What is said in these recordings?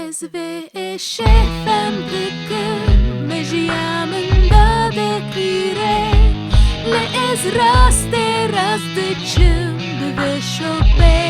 Ez ve eşefem dıkın Mejiyamında dekire Le ez raste razdıçım Ve şobe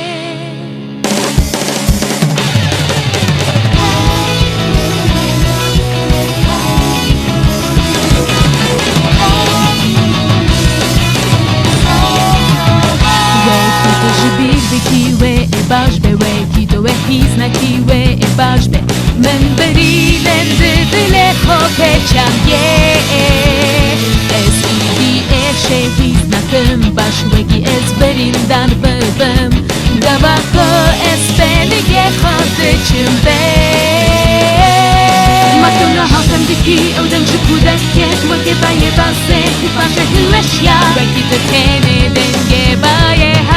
Kiwe e bajbe we kito e hisna kiwe e bajbe men beri lende dile hoke chamye es idi e hisna kem bashwe ki es berindan babam dabako es belige khote chimbe matuna hakam diki odam chukuda ket wake baye base ki pasha hilashya rakita kene denge baye